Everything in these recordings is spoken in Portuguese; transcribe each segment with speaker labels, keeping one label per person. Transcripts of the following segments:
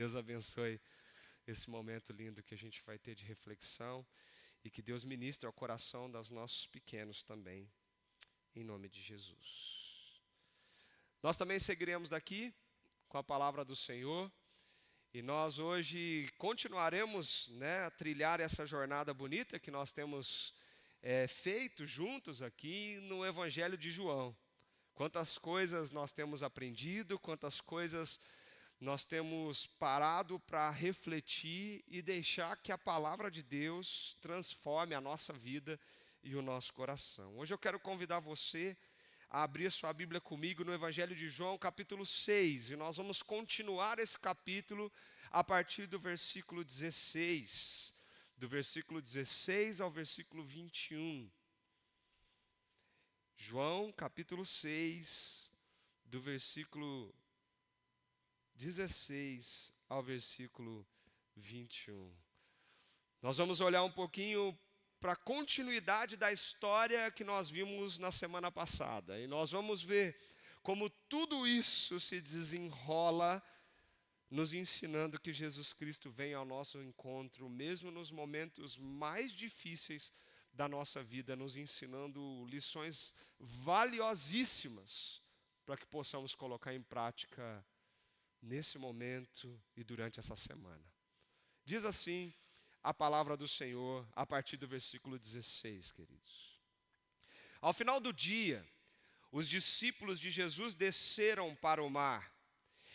Speaker 1: Deus abençoe esse momento lindo que a gente vai ter de reflexão e que Deus ministre ao coração dos nossos pequenos também, em nome de Jesus. Nós também seguiremos daqui com a palavra do Senhor e nós hoje continuaremos, a trilhar essa jornada bonita que nós temos feito juntos aqui no Evangelho de João. Quantas coisas nós temos aprendido, quantas coisas nós temos parado para refletir e deixar que a palavra de Deus transforme a nossa vida e o nosso coração. Hoje eu quero convidar você a abrir sua Bíblia comigo no Evangelho de João, capítulo 6. E nós vamos continuar esse capítulo a partir do versículo 16. Do versículo 16 ao versículo 21. João, capítulo 6, do versículo 16 ao versículo 21. Nós vamos olhar um pouquinho para a continuidade da história que nós vimos na semana passada. E nós vamos ver como tudo isso se desenrola, nos ensinando que Jesus Cristo vem ao nosso encontro, mesmo nos momentos mais difíceis da nossa vida, nos ensinando lições valiosíssimas para que possamos colocar em prática nesse momento e durante essa semana. Diz assim a palavra do Senhor a partir do versículo 16, queridos. Ao final do dia, os discípulos de Jesus desceram para o mar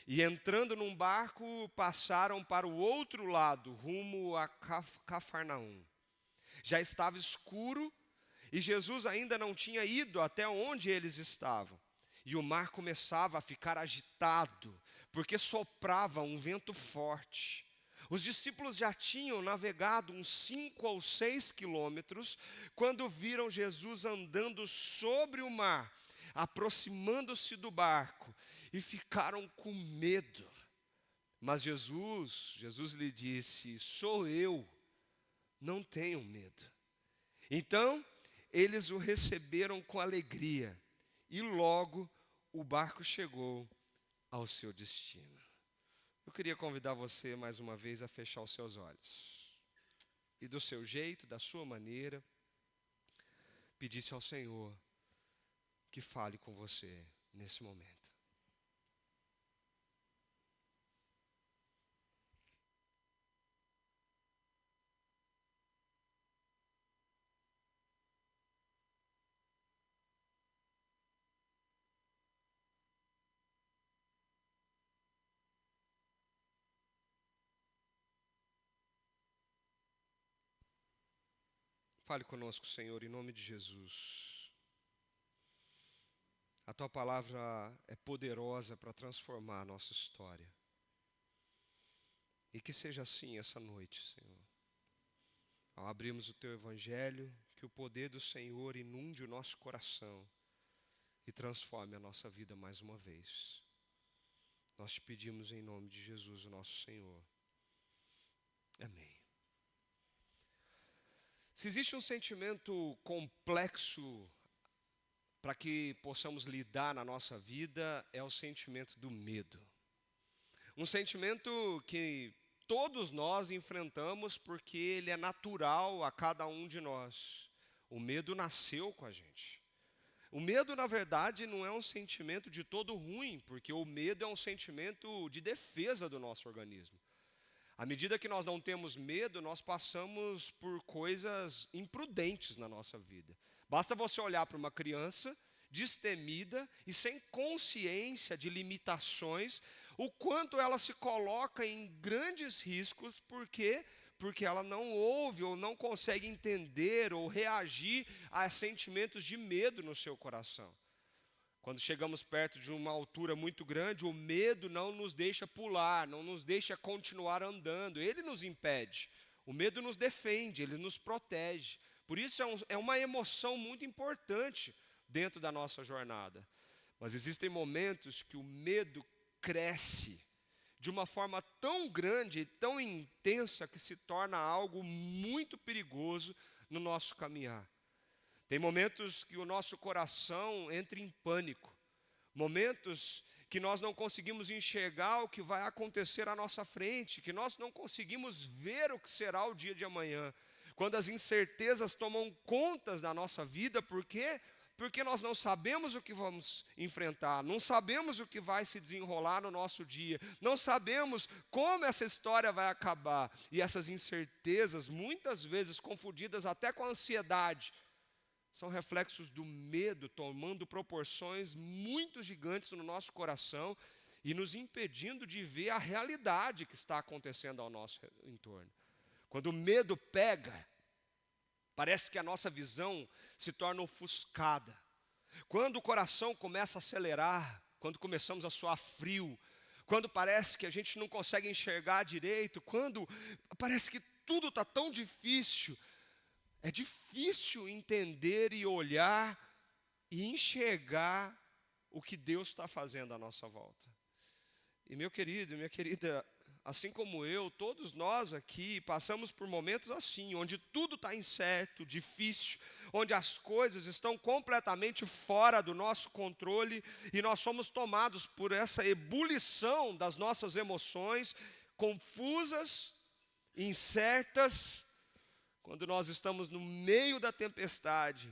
Speaker 1: e, entrando num barco, passaram para o outro lado, rumo a Cafarnaum. Já estava escuro e Jesus ainda não tinha ido até onde eles estavam. E o mar começava a ficar agitado, porque soprava um vento forte. Os discípulos já tinham navegado uns 5 ou 6 quilômetros, quando viram Jesus andando sobre o mar, aproximando-se do barco, e ficaram com medo. Mas Jesus lhe disse: sou eu, não tenham medo. Então, eles o receberam com alegria, e logo o barco chegou ao seu destino. Eu queria convidar você mais uma vez a fechar os seus olhos. E do seu jeito, da sua maneira, pedisse ao Senhor que fale com você nesse momento. Fale conosco, Senhor, em nome de Jesus. A Tua palavra é poderosa para transformar a nossa história. E que seja assim essa noite, Senhor. Ao abrirmos o Teu Evangelho, que o poder do Senhor inunde o nosso coração e transforme a nossa vida mais uma vez. Nós te pedimos em nome de Jesus, o nosso Senhor. Amém. Se existe um sentimento complexo para que possamos lidar na nossa vida, é o sentimento do medo. Um sentimento que todos nós enfrentamos porque ele é natural a cada um de nós. O medo nasceu com a gente. O medo, na verdade, não é um sentimento de todo ruim, porque o medo é um sentimento de defesa do nosso organismo. À medida que nós não temos medo, nós passamos por coisas imprudentes na nossa vida. Basta você olhar para uma criança destemida e sem consciência de limitações, o quanto ela se coloca em grandes riscos, porque ela não ouve ou não consegue entender ou reagir a sentimentos de medo no seu coração. Quando chegamos perto de uma altura muito grande, o medo não nos deixa pular, não nos deixa continuar andando, ele nos impede. O medo nos defende, ele nos protege. Por isso é uma emoção muito importante dentro da nossa jornada. Mas existem momentos que o medo cresce de uma forma tão grande e tão intensa que se torna algo muito perigoso no nosso caminhar. Tem momentos que o nosso coração entra em pânico. Momentos que nós não conseguimos enxergar o que vai acontecer à nossa frente, que nós não conseguimos ver o que será o dia de amanhã. Quando as incertezas tomam conta da nossa vida, por quê? Porque nós não sabemos o que vamos enfrentar, não sabemos o que vai se desenrolar no nosso dia, não sabemos como essa história vai acabar. E essas incertezas, muitas vezes confundidas até com a ansiedade, são reflexos do medo tomando proporções muito gigantes no nosso coração e nos impedindo de ver a realidade que está acontecendo ao nosso entorno. Quando o medo pega, parece que a nossa visão se torna ofuscada. Quando o coração começa a acelerar, quando começamos a suar frio, quando parece que a gente não consegue enxergar direito, quando parece que tudo está tão difícil, é difícil entender e olhar e enxergar o que Deus está fazendo à nossa volta. E meu querido, minha querida, assim como eu, todos nós aqui passamos por momentos assim, onde tudo está incerto, difícil, onde as coisas estão completamente fora do nosso controle e nós somos tomados por essa ebulição das nossas emoções, confusas, incertas. Quando nós estamos no meio da tempestade,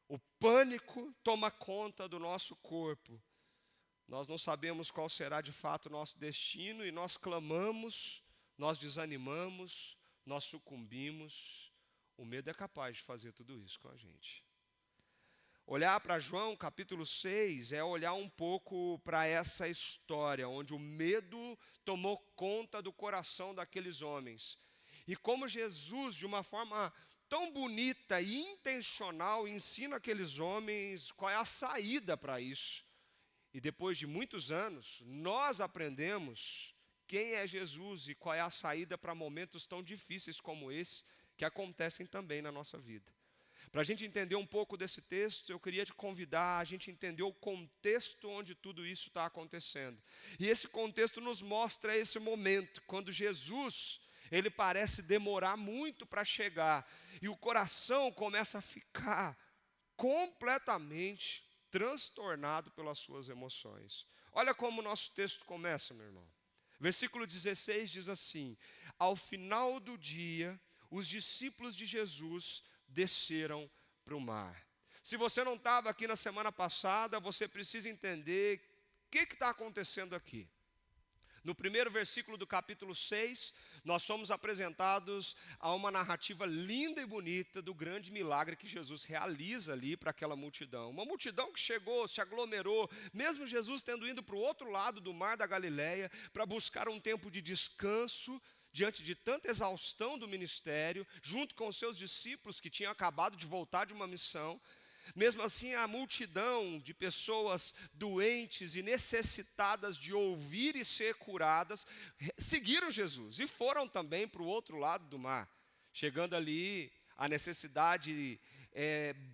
Speaker 1: o pânico toma conta do nosso corpo. Nós não sabemos qual será de fato o nosso destino e nós clamamos, nós desanimamos, nós sucumbimos. O medo é capaz de fazer tudo isso com a gente. Olhar para João capítulo 6 é olhar um pouco para essa história, onde o medo tomou conta do coração daqueles homens. E como Jesus, de uma forma tão bonita e intencional, ensina aqueles homens qual é a saída para isso. E depois de muitos anos, nós aprendemos quem é Jesus e qual é a saída para momentos tão difíceis como esse, que acontecem também na nossa vida. Para a gente entender um pouco desse texto, eu queria te convidar a gente entender o contexto onde tudo isso está acontecendo. E esse contexto nos mostra esse momento, quando Jesus, ele parece demorar muito para chegar, e o coração começa a ficar completamente transtornado pelas suas emoções. Olha como o nosso texto começa, meu irmão. Versículo 16 diz assim: ao final do dia, os discípulos de Jesus desceram para o mar. Se você não estava aqui na semana passada, você precisa entender o que está acontecendo aqui. No primeiro versículo do capítulo 6, nós somos apresentados a uma narrativa linda e bonita do grande milagre que Jesus realiza ali para aquela multidão. Uma multidão que chegou, se aglomerou, mesmo Jesus tendo ido para o outro lado do mar da Galileia para buscar um tempo de descanso, diante de tanta exaustão do ministério, junto com os seus discípulos que tinham acabado de voltar de uma missão. Mesmo assim, a multidão de pessoas doentes e necessitadas de ouvir e ser curadas, seguiram Jesus e foram também para o outro lado do mar. Chegando ali, a necessidade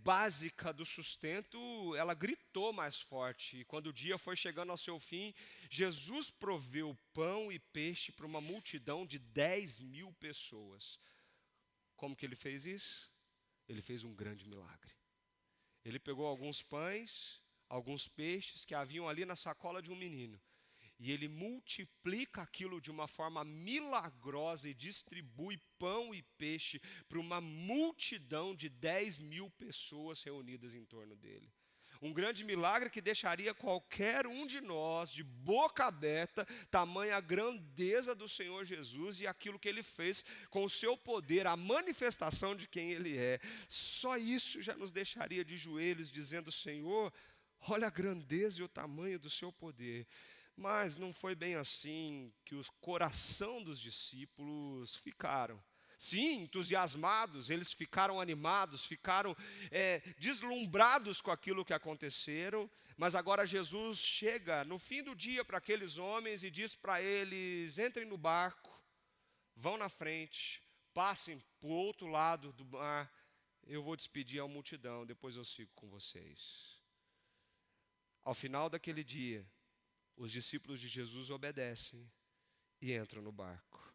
Speaker 1: básica do sustento, ela gritou mais forte. E quando o dia foi chegando ao seu fim, Jesus proveu pão e peixe para uma multidão de 10.000 pessoas. Como que ele fez isso? Ele fez um grande milagre. Ele pegou alguns pães, alguns peixes que haviam ali na sacola de um menino. E ele multiplica aquilo de uma forma milagrosa e distribui pão e peixe para uma multidão de 10.000 pessoas reunidas em torno dele. Um grande milagre que deixaria qualquer um de nós de boca aberta, tamanha a grandeza do Senhor Jesus e aquilo que Ele fez com o seu poder, a manifestação de quem Ele é. Só isso já nos deixaria de joelhos dizendo: Senhor, olha a grandeza e o tamanho do seu poder. Mas não foi bem assim que o coração dos discípulos ficaram. Sim, entusiasmados, eles ficaram animados, ficaram deslumbrados com aquilo que aconteceram, mas agora Jesus chega no fim do dia para aqueles homens e diz para eles: entrem no barco, vão na frente, passem para o outro lado do mar, eu vou despedir a multidão, depois eu sigo com vocês. Ao final daquele dia, os discípulos de Jesus obedecem e entram no barco.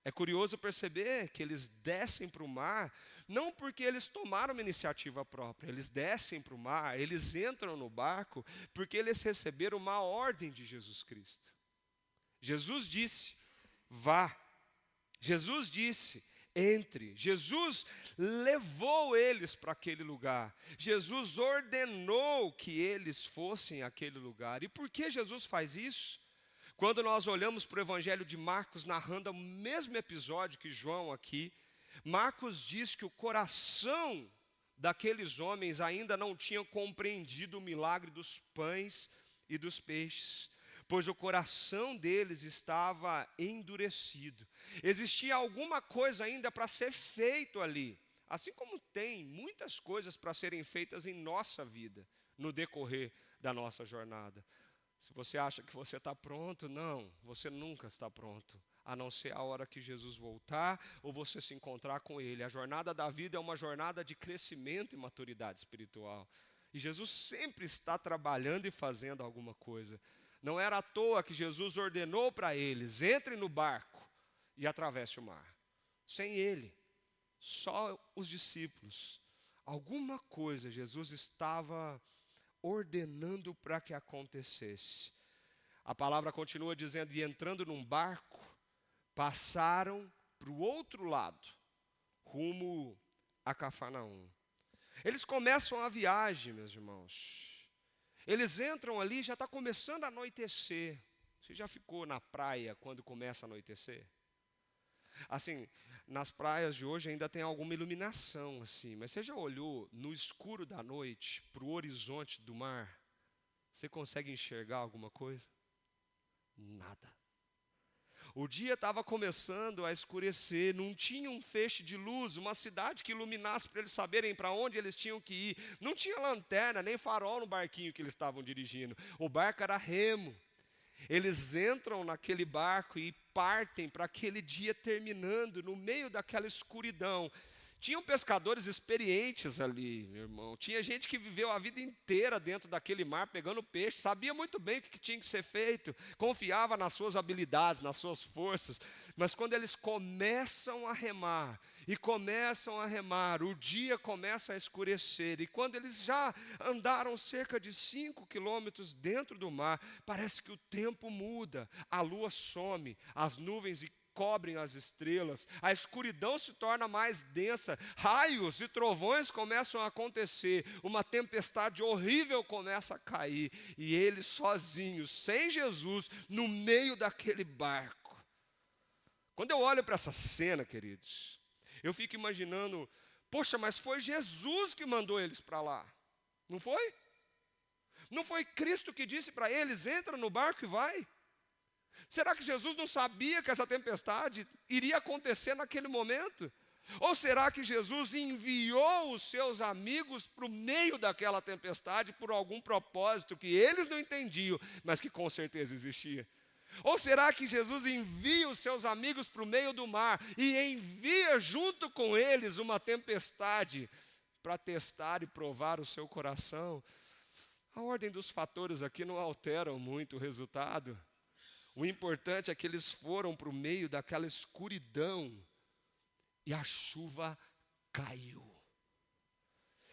Speaker 1: É curioso perceber que eles descem para o mar, não porque eles tomaram uma iniciativa própria, eles descem para o mar, eles entram no barco, porque eles receberam uma ordem de Jesus Cristo. Jesus disse, vá. Jesus disse, entre. Jesus levou eles para aquele lugar. Jesus ordenou que eles fossem àquele lugar. E por que Jesus faz isso? Quando nós olhamos para o Evangelho de Marcos, narrando o mesmo episódio que João aqui, Marcos diz que o coração daqueles homens ainda não tinha compreendido o milagre dos pães e dos peixes, pois o coração deles estava endurecido. Existia alguma coisa ainda para ser feito ali, assim como tem muitas coisas para serem feitas em nossa vida, no decorrer da nossa jornada. Se você acha que você está pronto, não, você nunca está pronto, a não ser a hora que Jesus voltar ou você se encontrar com Ele. A jornada da vida é uma jornada de crescimento e maturidade espiritual. E Jesus sempre está trabalhando e fazendo alguma coisa. Não era à toa que Jesus ordenou para eles, entrem no barco e atravesse o mar. Sem Ele, só os discípulos. Alguma coisa Jesus estava ordenando para que acontecesse. A palavra continua dizendo, e entrando num barco, passaram para o outro lado, rumo a Cafarnaum. Eles começam a viagem, meus irmãos. Eles entram ali, já está começando a anoitecer. Você já ficou na praia quando começa a anoitecer? Assim, nas praias de hoje ainda tem alguma iluminação, assim, mas você já olhou no escuro da noite para o horizonte do mar? Você consegue enxergar alguma coisa? Nada. O dia estava começando a escurecer, não tinha um feixe de luz, uma cidade que iluminasse para eles saberem para onde eles tinham que ir. Não tinha lanterna, nem farol no barquinho que eles estavam dirigindo. O barco era remo. Eles entram naquele barco e partem para aquele dia terminando, no meio daquela escuridão. Tinham pescadores experientes ali, meu irmão. Tinha gente que viveu a vida inteira dentro daquele mar, pegando peixe, sabia muito bem o que tinha que ser feito, confiava nas suas habilidades, nas suas forças. Mas quando eles começam a remar, o dia começa a escurecer. E quando eles já andaram cerca de 5 quilômetros dentro do mar, parece que o tempo muda, a lua some, as nuvens cobrem as estrelas, a escuridão se torna mais densa, raios e trovões começam a acontecer, uma tempestade horrível começa a cair, e eles sozinhos, sem Jesus, no meio daquele barco. Quando eu olho para essa cena, queridos, eu fico imaginando, poxa, mas foi Jesus que mandou eles para lá, não foi? Não foi Cristo que disse para eles, entra no barco e vai? Será que Jesus não sabia que essa tempestade iria acontecer naquele momento? Ou será que Jesus enviou os seus amigos para o meio daquela tempestade por algum propósito que eles não entendiam, mas que com certeza existia? Ou será que Jesus envia os seus amigos para o meio do mar e envia junto com eles uma tempestade para testar e provar o seu coração? A ordem dos fatores aqui não alteram muito o resultado. O importante é que eles foram para o meio daquela escuridão e a chuva caiu.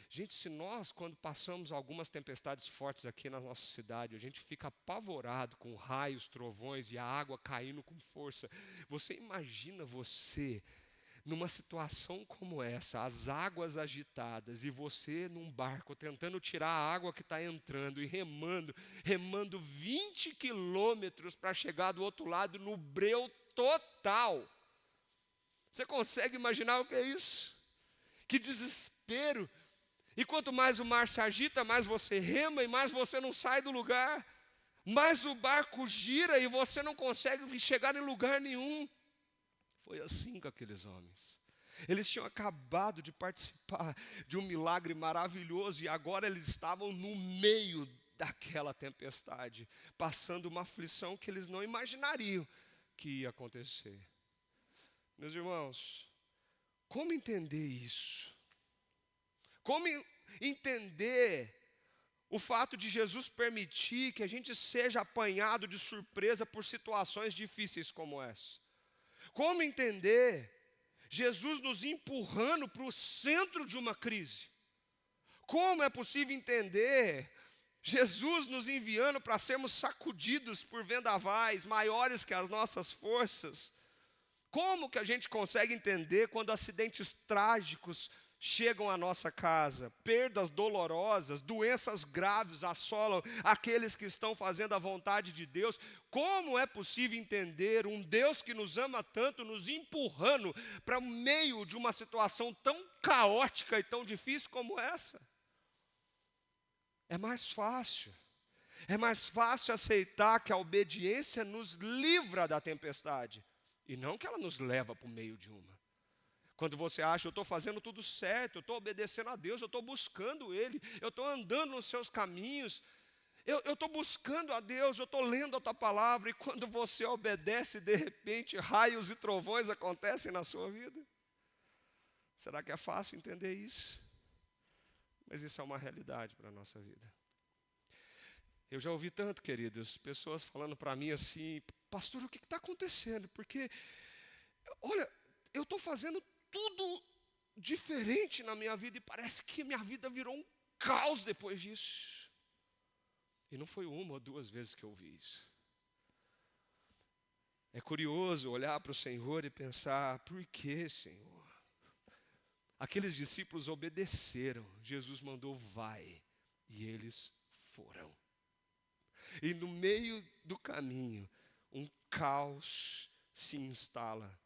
Speaker 1: Gente, se nós, quando passamos algumas tempestades fortes aqui na nossa cidade, a gente fica apavorado com raios, trovões e a água caindo com força. Você imagina você numa situação como essa, as águas agitadas e você num barco tentando tirar a água que está entrando e remando 20 quilômetros para chegar do outro lado no breu total. Você consegue imaginar o que é isso? Que desespero! E quanto mais o mar se agita, mais você rema e mais você não sai do lugar. Mais o barco gira e você não consegue chegar em lugar nenhum. Foi assim com aqueles homens. Eles tinham acabado de participar de um milagre maravilhoso e agora eles estavam no meio daquela tempestade, passando uma aflição que eles não imaginariam que ia acontecer. Meus irmãos, como entender isso? Como entender o fato de Jesus permitir que a gente seja apanhado de surpresa por situações difíceis como essa? Como entender Jesus nos empurrando para o centro de uma crise? Como é possível entender Jesus nos enviando para sermos sacudidos por vendavais maiores que as nossas forças? Como que a gente consegue entender quando acidentes trágicos chegam à nossa casa, perdas dolorosas, doenças graves assolam aqueles que estão fazendo a vontade de Deus? Como é possível entender um Deus que nos ama tanto, nos empurrando para o meio de uma situação tão caótica e tão difícil como essa? É mais fácil aceitar que a obediência nos livra da tempestade, e não que ela nos leva para o meio de uma. Quando você acha, eu estou fazendo tudo certo, eu estou obedecendo a Deus, eu estou buscando Ele, eu estou andando nos seus caminhos, eu estou buscando a Deus, eu estou lendo a tua palavra, e quando você obedece, de repente, raios e trovões acontecem na sua vida. Será que é fácil entender isso? Mas isso é uma realidade para a nossa vida. Eu já ouvi tanto, queridos, pessoas falando para mim assim: pastor, o que está acontecendo? Porque, olha, eu estou fazendo tudo diferente na minha vida e parece que minha vida virou um caos depois disso. E não foi uma ou duas vezes que eu ouvi isso. É curioso olhar para o Senhor e pensar: por que, Senhor? Aqueles discípulos obedeceram, Jesus mandou vai, e eles foram. E no meio do caminho, um caos se instala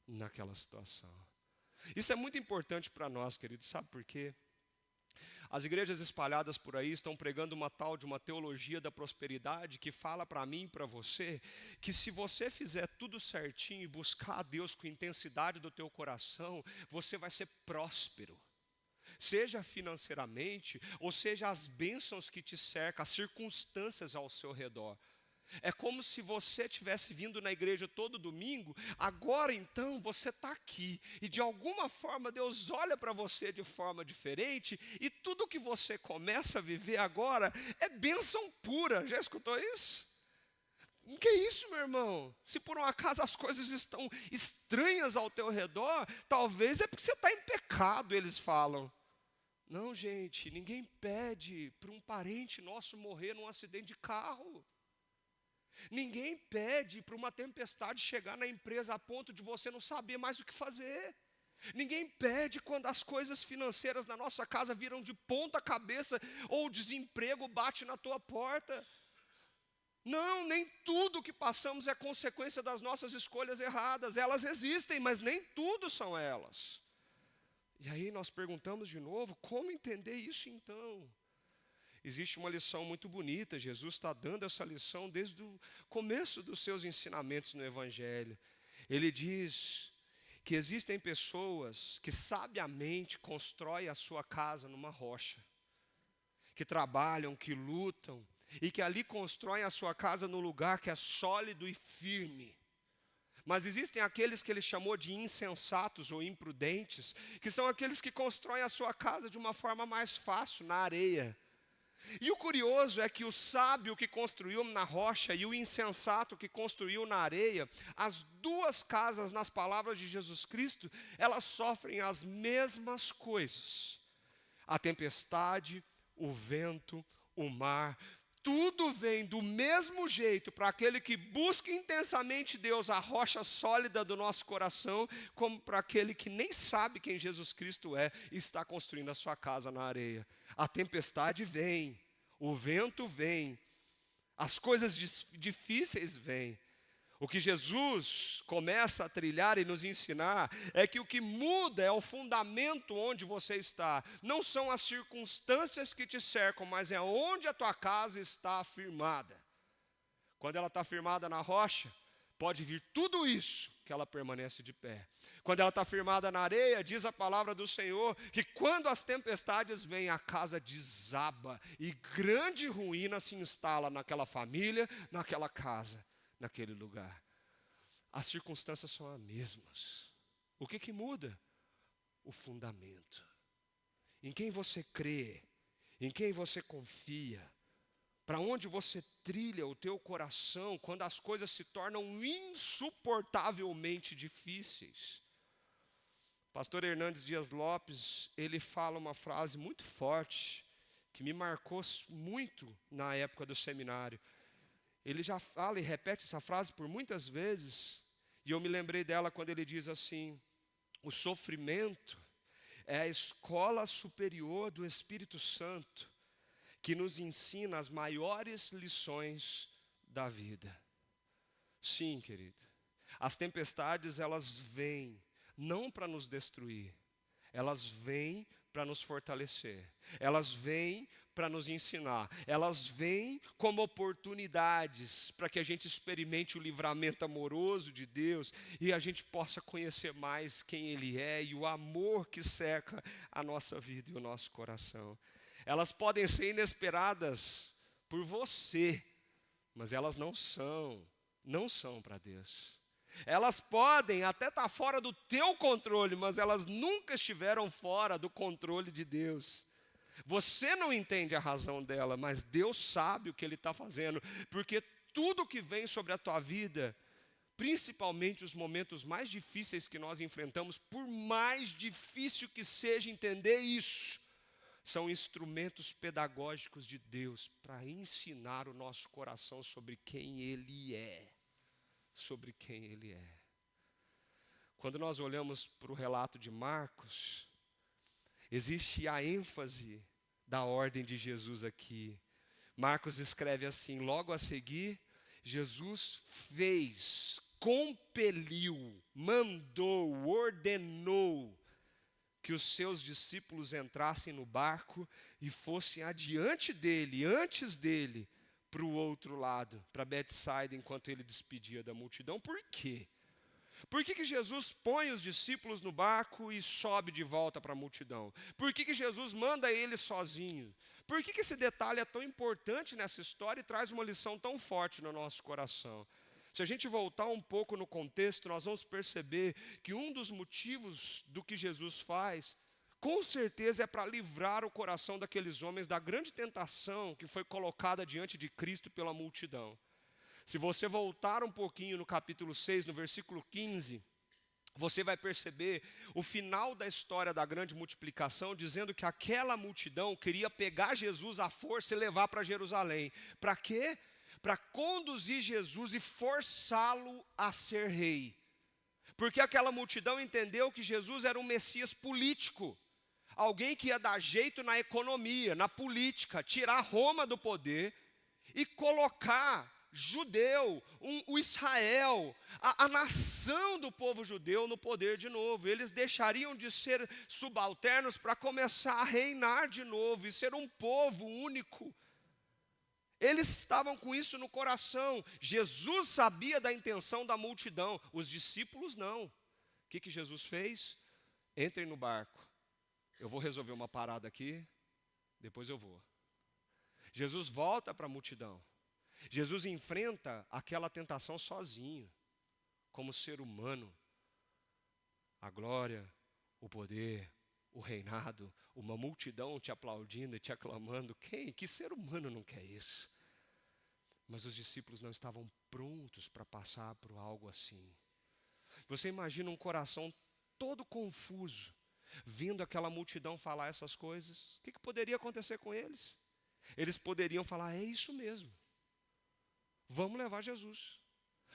Speaker 1: naquela situação. Isso é muito importante para nós, queridos, sabe por quê? As igrejas espalhadas por aí estão pregando uma tal de uma teologia da prosperidade que fala para mim e para você que se você fizer tudo certinho e buscar a Deus com intensidade do teu coração, você vai ser próspero. Seja financeiramente, ou seja as bênçãos que te cercam, as circunstâncias ao seu redor. É como se você tivesse vindo na igreja todo domingo, agora então você está aqui, e de alguma forma Deus olha para você de forma diferente, e tudo que você começa a viver agora é bênção pura. Já escutou isso? O que é isso, meu irmão? Se por um acaso as coisas estão estranhas ao teu redor, talvez é porque você está em pecado, eles falam. Não, gente, ninguém pede para um parente nosso morrer num acidente de carro. Ninguém pede para uma tempestade chegar na empresa a ponto de você não saber mais o que fazer. Ninguém pede quando as coisas financeiras na nossa casa viram de ponta cabeça ou o desemprego bate na tua porta. Não, nem tudo que passamos é consequência das nossas escolhas erradas. Elas existem, mas nem tudo são elas. E aí nós perguntamos de novo, como entender isso então? Existe uma lição muito bonita, Jesus está dando essa lição desde o começo dos seus ensinamentos no Evangelho. Ele diz que existem pessoas que sabiamente constroem a sua casa numa rocha, que trabalham, que lutam, e que ali constroem a sua casa num lugar que é sólido e firme. Mas existem aqueles que ele chamou de insensatos ou imprudentes, que são aqueles que constroem a sua casa de uma forma mais fácil, na areia. E o curioso é que o sábio que construiu na rocha e o insensato que construiu na areia, as duas casas, nas palavras de Jesus Cristo, elas sofrem as mesmas coisas. A tempestade, o vento, o mar, tudo vem do mesmo jeito para aquele que busca intensamente Deus, a rocha sólida do nosso coração, como para aquele que nem sabe quem Jesus Cristo é e está construindo a sua casa na areia. A tempestade vem, o vento vem, as coisas difíceis vêm. O que Jesus começa a trilhar e nos ensinar é que o que muda é o fundamento onde você está. Não são as circunstâncias que te cercam, mas é onde a tua casa está firmada. Quando ela está firmada na rocha, pode vir tudo isso, que ela permanece de pé. Quando ela está firmada na areia, diz a palavra do Senhor, que quando as tempestades vêm, a casa desaba e grande ruína se instala naquela família, naquela casa, naquele lugar. As circunstâncias são as mesmas. O que muda? O fundamento. Em quem você crê, em quem você confia. Para onde você trilha o teu coração quando as coisas se tornam insuportavelmente difíceis. Pastor Hernandes Dias Lopes, ele fala uma frase muito forte, que me marcou muito na época do seminário. Ele já fala e repete essa frase por muitas vezes, e eu me lembrei dela quando ele diz assim: o sofrimento é a escola superior do Espírito Santo, que nos ensina as maiores lições da vida. Sim, querido, as tempestades elas vêm não para nos destruir, elas vêm para nos fortalecer, elas vêm para nos ensinar, elas vêm como oportunidades para que a gente experimente o livramento amoroso de Deus e a gente possa conhecer mais quem Ele é e o amor que cerca a nossa vida e o nosso coração. Elas podem ser inesperadas por você, mas elas não são para Deus. Elas podem até estar fora do teu controle, mas elas nunca estiveram fora do controle de Deus. Você não entende a razão dela, mas Deus sabe o que Ele está fazendo, porque tudo que vem sobre a tua vida, principalmente os momentos mais difíceis que nós enfrentamos, por mais difícil que seja entender isso, são instrumentos pedagógicos de Deus para ensinar o nosso coração sobre quem Ele é. Sobre quem Ele é. Quando nós olhamos para o relato de Marcos, existe a ênfase da ordem de Jesus aqui. Marcos escreve assim: logo a seguir, Jesus fez, compeliu, mandou, ordenou que os seus discípulos entrassem no barco e fossem adiante dele, antes dele, para o outro lado, para Betsaida, enquanto ele despedia da multidão. Por quê? Por que Jesus põe os discípulos no barco e sobe de volta para a multidão? Por que Jesus manda eles sozinhos? Por que esse detalhe é tão importante nessa história e traz uma lição tão forte no nosso coração? Se a gente voltar um pouco no contexto, nós vamos perceber que um dos motivos do que Jesus faz, com certeza é para livrar o coração daqueles homens da grande tentação que foi colocada diante de Cristo pela multidão. Se você voltar um pouquinho no capítulo 6, no versículo 15, você vai perceber o final da história da grande multiplicação, dizendo que aquela multidão queria pegar Jesus à força e levar para Jerusalém. Para quê? Para conduzir Jesus e forçá-lo a ser rei. Porque aquela multidão entendeu que Jesus era um Messias político. Alguém que ia dar jeito na economia, na política, tirar Roma do poder e colocar judeu, o Israel, a nação do povo judeu no poder de novo. Eles deixariam de ser subalternos para começar a reinar de novo e ser um povo único. Eles estavam com isso no coração. Jesus sabia da intenção da multidão, os discípulos não. O que Jesus fez? Entrem no barco. Eu vou resolver uma parada aqui, depois eu vou. Jesus volta para a multidão. Jesus enfrenta aquela tentação sozinho, como ser humano. A glória, o poder, o reinado, uma multidão te aplaudindo e te aclamando. Quem? Que ser humano não quer isso? Mas os discípulos não estavam prontos para passar por algo assim. Você imagina um coração todo confuso, vindo aquela multidão falar essas coisas? O que poderia acontecer com eles? Eles poderiam falar: é isso mesmo. Vamos levar Jesus.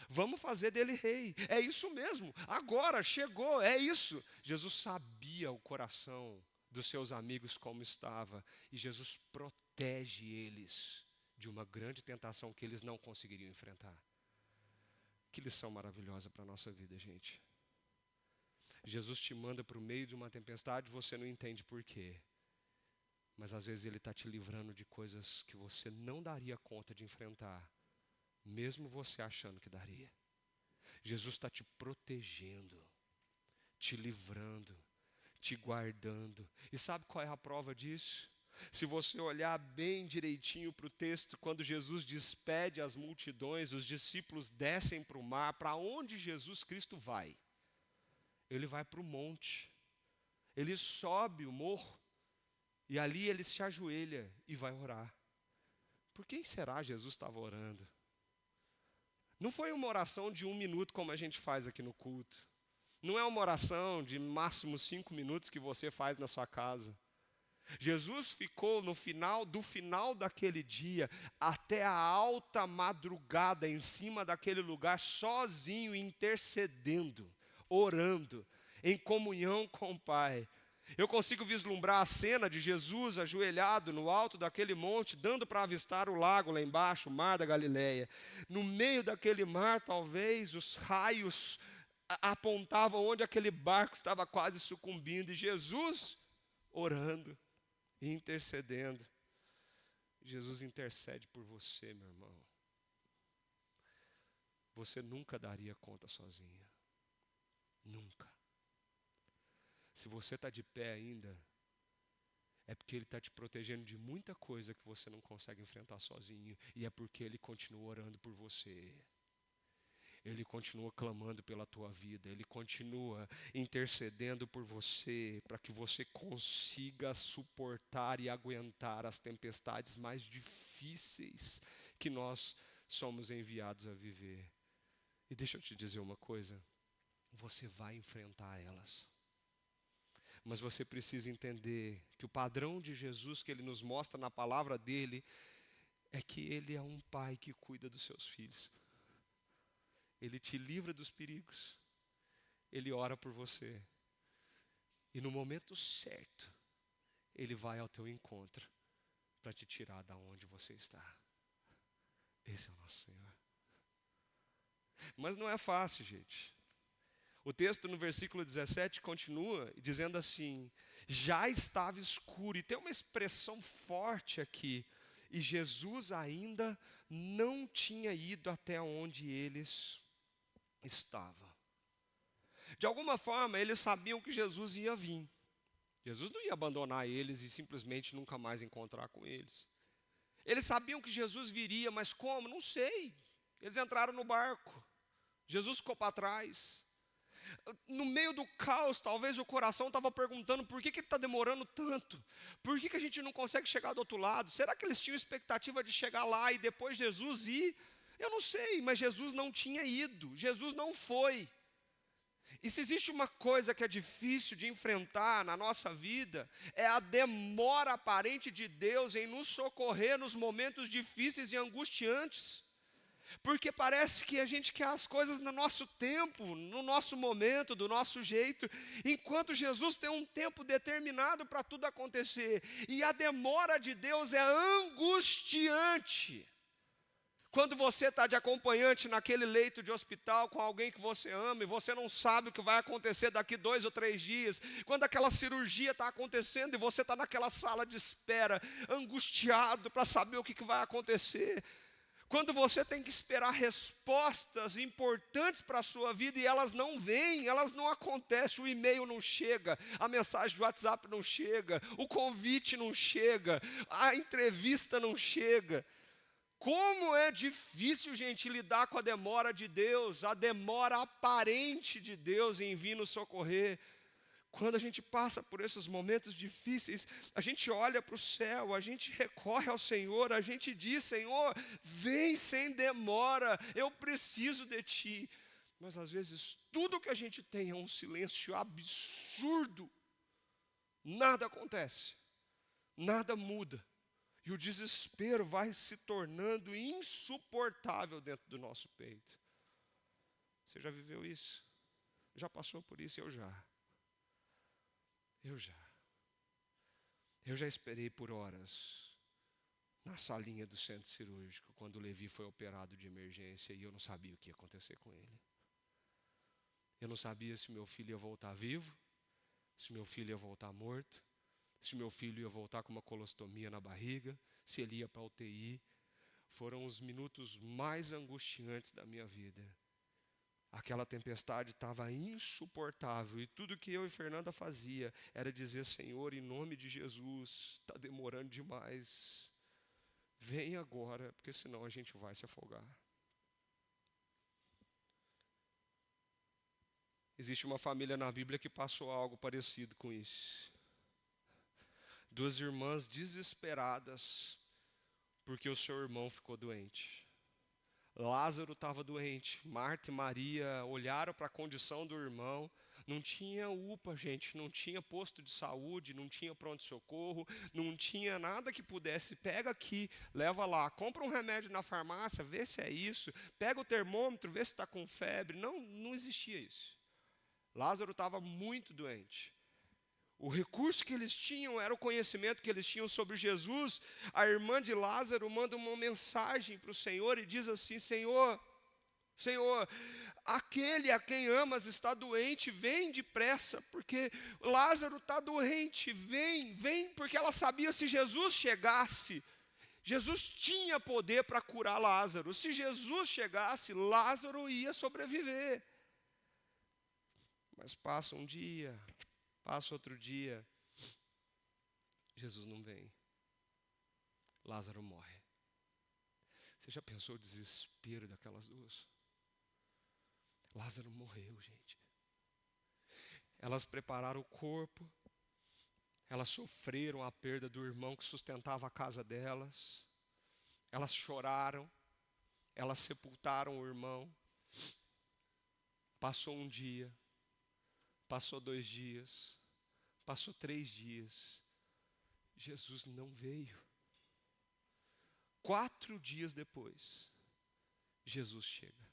Speaker 1: Vamos fazer dele rei. É isso mesmo. Agora chegou, é isso. Jesus sabia o coração dos seus amigos como estava. E Jesus protege eles de uma grande tentação que eles não conseguiriam enfrentar. Que lição maravilhosa para a nossa vida, gente. Jesus te manda para o meio de uma tempestade, você não entende por quê. Mas às vezes Ele está te livrando de coisas que você não daria conta de enfrentar, mesmo você achando que daria. Jesus está te protegendo, te livrando, te guardando. E sabe qual é a prova disso? Se você olhar bem direitinho para o texto, quando Jesus despede as multidões, os discípulos descem para o mar. Para onde Jesus Cristo vai? Ele vai para o monte, ele sobe o morro, e ali ele se ajoelha e vai orar. Por que será Jesus estava orando? Não foi uma oração de 1 minuto como a gente faz aqui no culto. Não é uma oração de máximo 5 minutos que você faz na sua casa. Jesus ficou do final daquele dia até a alta madrugada em cima daquele lugar sozinho, intercedendo, orando, em comunhão com o Pai. Eu consigo vislumbrar a cena de Jesus ajoelhado no alto daquele monte, dando para avistar o lago lá embaixo, o mar da Galileia. No meio daquele mar, talvez, os raios apontavam onde aquele barco estava quase sucumbindo, e Jesus orando e intercedendo. Jesus intercede por você, meu irmão. Você nunca daria conta sozinho. Nunca. Se você está de pé ainda, é porque Ele está te protegendo de muita coisa que você não consegue enfrentar sozinho. E é porque Ele continua orando por você. Ele continua clamando pela tua vida. Ele continua intercedendo por você, para que você consiga suportar e aguentar as tempestades mais difíceis que nós somos enviados a viver. E deixa eu te dizer uma coisa. Você vai enfrentar elas. Mas você precisa entender que o padrão de Jesus que Ele nos mostra na palavra dEle é que Ele é um pai que cuida dos seus filhos. Ele te livra dos perigos. Ele ora por você. E no momento certo, Ele vai ao teu encontro para te tirar da onde você está. Esse é o nosso Senhor. Mas não é fácil, gente. O texto no versículo 17 continua dizendo assim: já estava escuro, e tem uma expressão forte aqui, e Jesus ainda não tinha ido até onde eles estavam. De alguma forma, eles sabiam que Jesus ia vir. Jesus não ia abandonar eles e simplesmente nunca mais encontrar com eles. Eles sabiam que Jesus viria, mas como? Não sei. Eles entraram no barco. Jesus ficou para trás. No meio do caos, talvez o coração estava perguntando por que ele está demorando tanto? Por que a gente não consegue chegar do outro lado? Será que eles tinham expectativa de chegar lá e depois Jesus ir? Eu não sei, mas Jesus não tinha ido, Jesus não foi. E se existe uma coisa que é difícil de enfrentar na nossa vida, é a demora aparente de Deus em nos socorrer nos momentos difíceis e angustiantes. Porque parece que a gente quer as coisas no nosso tempo, no nosso momento, do nosso jeito, enquanto Jesus tem um tempo determinado para tudo acontecer. E a demora de Deus é angustiante. Quando você está de acompanhante naquele leito de hospital com alguém que você ama e você não sabe o que vai acontecer daqui 2 ou 3 dias, quando aquela cirurgia está acontecendo e você está naquela sala de espera, angustiado para saber o que vai acontecer, quando você tem que esperar respostas importantes para a sua vida e elas não vêm, elas não acontecem, o e-mail não chega, a mensagem do WhatsApp não chega, o convite não chega, a entrevista não chega. Como é difícil, gente, lidar com a demora de Deus, a demora aparente de Deus em vir nos socorrer. Quando a gente passa por esses momentos difíceis, a gente olha para o céu, a gente recorre ao Senhor, a gente diz: Senhor, vem sem demora, eu preciso de Ti. Mas às vezes tudo que a gente tem é um silêncio absurdo. Nada acontece, nada muda. E o desespero vai se tornando insuportável dentro do nosso peito. Você já viveu isso? Já passou por isso? Eu já. Eu já esperei por horas na salinha do centro cirúrgico, quando o Levi foi operado de emergência e eu não sabia o que ia acontecer com ele. Eu não sabia se meu filho ia voltar vivo, se meu filho ia voltar morto, se meu filho ia voltar com uma colostomia na barriga, se ele ia para a UTI. Foram os minutos mais angustiantes da minha vida. Aquela tempestade estava insuportável e tudo que eu e Fernanda fazia era dizer: Senhor, em nome de Jesus, está demorando demais. Vem agora, porque senão a gente vai se afogar. Existe uma família na Bíblia que passou algo parecido com isso. 2 irmãs desesperadas Porque o seu irmão ficou doente. Lázaro estava doente. Marta e Maria olharam para a condição do irmão. Não tinha UPA, gente, não tinha posto de saúde, não tinha pronto-socorro, não tinha nada que pudesse. Pega aqui, leva lá, compra um remédio na farmácia, vê se é isso. Pega o termômetro, vê se está com febre. Não existia isso. Lázaro estava muito doente. O recurso que eles tinham era o conhecimento que eles tinham sobre Jesus. A irmã de Lázaro manda uma mensagem para o Senhor e diz assim: Senhor, aquele a quem amas está doente, vem depressa, porque Lázaro está doente, vem, porque ela sabia se Jesus chegasse, Jesus tinha poder para curar Lázaro. Se Jesus chegasse, Lázaro ia sobreviver. Mas passa um dia, passa outro dia, Jesus não vem. Lázaro morre. Você já pensou o desespero daquelas duas? Lázaro morreu, gente. Elas prepararam o corpo, elas sofreram a perda do irmão que sustentava a casa delas, elas choraram, elas sepultaram o irmão. Passou um dia, passou 2 dias, passou 3 dias, Jesus não veio. 4 dias depois, Jesus chega.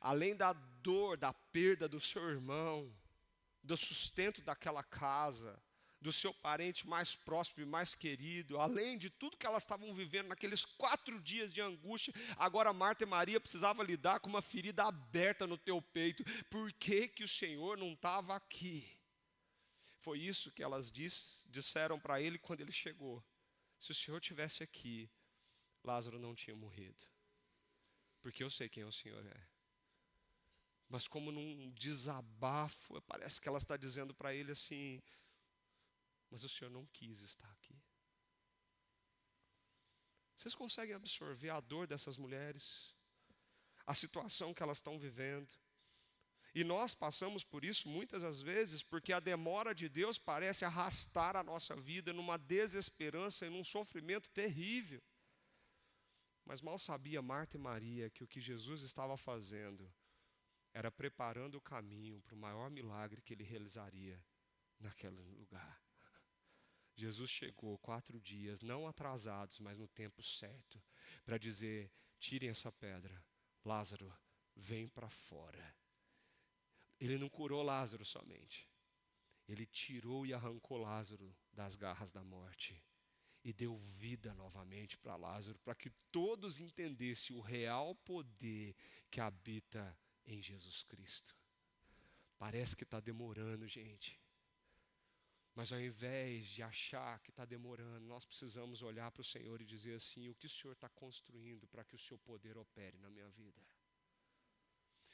Speaker 1: Além da dor, da perda do seu irmão, do sustento daquela casa, do seu parente mais próximo e mais querido, além de tudo que elas estavam vivendo naqueles 4 dias de angústia, agora Marta e Maria precisavam lidar com uma ferida aberta no teu peito. Por que que o Senhor não estava aqui? Foi isso que elas disseram para ele quando ele chegou. Se o Senhor estivesse aqui, Lázaro não tinha morrido. Porque eu sei quem o Senhor é. Mas como num desabafo, parece que ela está dizendo para ele assim: mas o Senhor não quis estar aqui. Vocês conseguem absorver a dor dessas mulheres? A situação que elas estão vivendo? E nós passamos por isso muitas das vezes, porque a demora de Deus parece arrastar a nossa vida numa desesperança e num sofrimento terrível. Mas mal sabia Marta e Maria que o que Jesus estava fazendo era preparando o caminho para o maior milagre que ele realizaria naquele lugar. Jesus chegou 4 dias, não atrasados, mas no tempo certo, para dizer: tirem essa pedra, Lázaro, vem para fora. Ele não curou Lázaro somente, ele tirou e arrancou Lázaro das garras da morte e deu vida novamente para Lázaro, para que todos entendessem o real poder que habita em Jesus Cristo. Parece que está demorando, gente. Mas ao invés de achar que está demorando, nós precisamos olhar para o Senhor e dizer assim: o que o Senhor está construindo para que o seu poder opere na minha vida?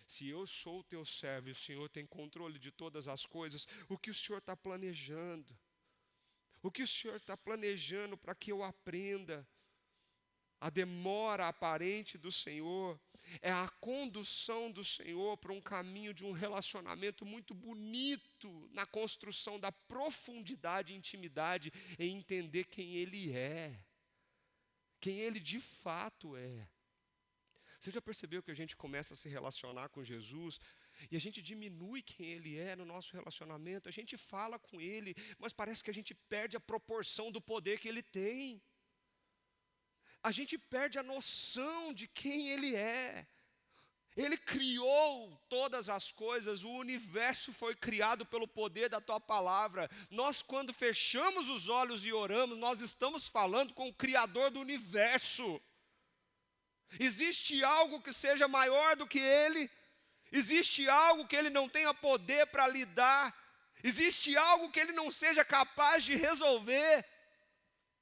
Speaker 1: Se eu sou o teu servo e o Senhor tem controle de todas as coisas, o que o Senhor está planejando? O que o Senhor está planejando para que eu aprenda? A demora aparente do Senhor é a condução do Senhor para um caminho de um relacionamento muito bonito na construção da profundidade e intimidade em entender quem Ele é, quem Ele de fato é. Você já percebeu que a gente começa a se relacionar com Jesus e a gente diminui quem Ele é no nosso relacionamento? A gente fala com Ele, mas parece que a gente perde a proporção do poder que Ele tem. A gente perde a noção de quem Ele é. Ele criou todas as coisas, o universo foi criado pelo poder da Tua palavra. Nós, quando fechamos os olhos e oramos, nós estamos falando com o Criador do universo. Existe algo que seja maior do que Ele? Existe algo que Ele não tenha poder para lidar? Existe algo que Ele não seja capaz de resolver?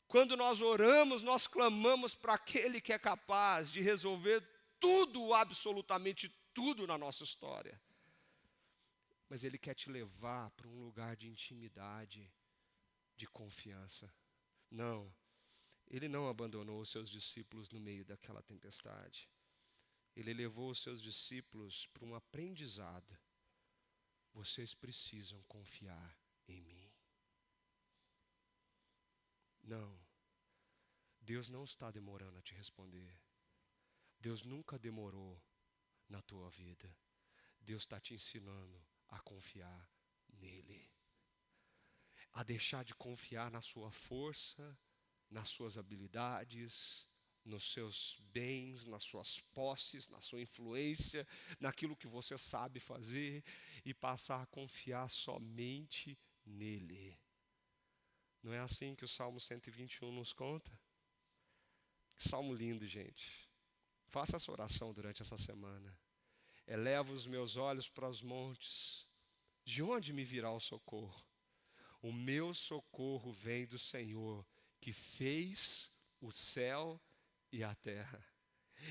Speaker 1: Quando nós oramos, nós clamamos para aquele que é capaz de resolver tudo, absolutamente tudo na nossa história. Mas Ele quer te levar para um lugar de intimidade, de confiança. Não, Ele não abandonou os seus discípulos no meio daquela tempestade. Ele levou os seus discípulos para um aprendizado. Vocês precisam confiar em mim. Deus não está demorando a te responder. Deus nunca demorou na tua vida. Deus está te ensinando a confiar nele. A deixar de confiar na sua força, nas suas habilidades, nos seus bens, nas suas posses, na sua influência, naquilo que você sabe fazer, e passar a confiar somente nele. Não é assim que o Salmo 121 nos conta? Que salmo lindo, gente. Faça essa oração durante essa semana. Eleva os meus olhos para os montes. De onde me virá o socorro? O meu socorro vem do Senhor, que fez o céu e a terra.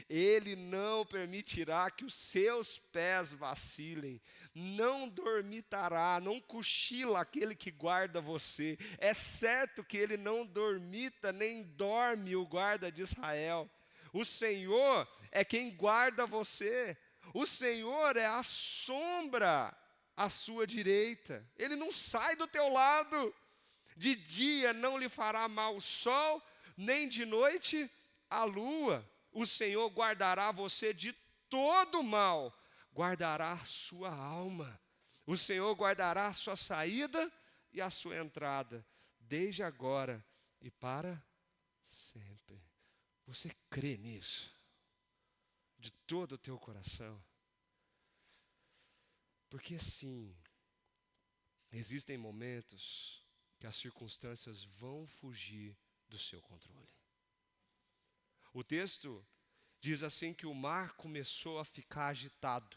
Speaker 1: Ele não permitirá que os seus pés vacilem, não dormitará, não cochila aquele que guarda você. É certo que ele não dormita, nem dorme o guarda de Israel. O Senhor é quem guarda você. O Senhor é a sombra à sua direita. Ele não sai do teu lado. De dia não lhe fará mal o sol, nem de noite a lua. O Senhor guardará você de todo mal, guardará a sua alma. O Senhor guardará a sua saída e a sua entrada, desde agora e para sempre. Você crê nisso? De todo o teu coração? Porque sim, existem momentos que as circunstâncias vão fugir do seu controle. O texto diz assim que o mar começou a ficar agitado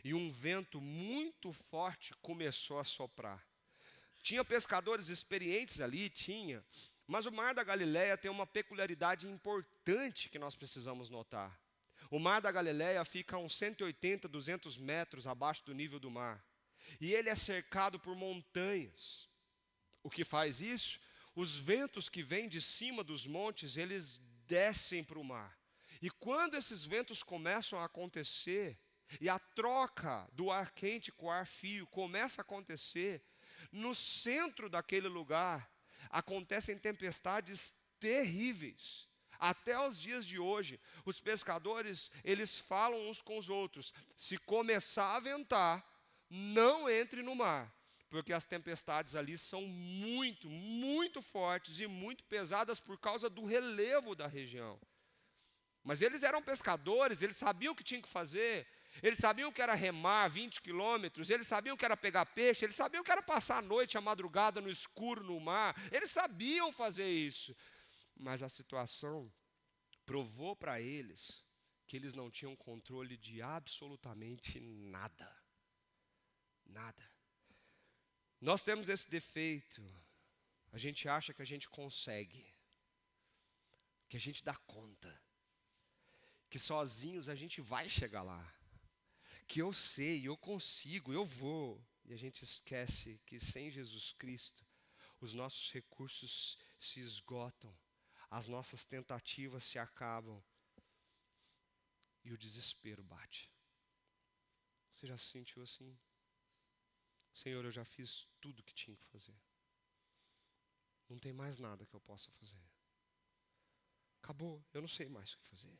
Speaker 1: e um vento muito forte começou a soprar. Tinha pescadores experientes ali, mas o mar da Galileia tem uma peculiaridade importante que nós precisamos notar. O mar da Galileia fica a uns 180, 200 metros abaixo do nível do mar. E ele é cercado por montanhas. O que faz isso? Os ventos que vêm de cima dos montes, eles descem para o mar. E quando esses ventos começam a acontecer, e a troca do ar quente com o ar frio começa a acontecer, no centro daquele lugar, acontecem tempestades terríveis. Até os dias de hoje, os pescadores, eles falam uns com os outros: se começar a ventar, não entre no mar, porque as tempestades ali são muito, muito fortes e muito pesadas por causa do relevo da região. Mas eles eram pescadores, eles sabiam o que tinham que fazer, eles sabiam que era remar 20 quilômetros, eles sabiam que era pegar peixe, eles sabiam que era passar a noite, a madrugada no escuro no mar, eles sabiam fazer isso. Mas a situação provou para eles que eles não tinham controle de absolutamente nada. Nada. Nós temos esse defeito. A gente acha que a gente consegue, que a gente dá conta, que sozinhos a gente vai chegar lá, que eu sei, eu consigo, eu vou. E a gente esquece que sem Jesus Cristo, os nossos recursos se esgotam, as nossas tentativas se acabam e o desespero bate. Você já se sentiu assim? Senhor, eu já fiz tudo o que tinha que fazer. Não tem mais nada que eu possa fazer. Acabou, eu não sei mais o que fazer.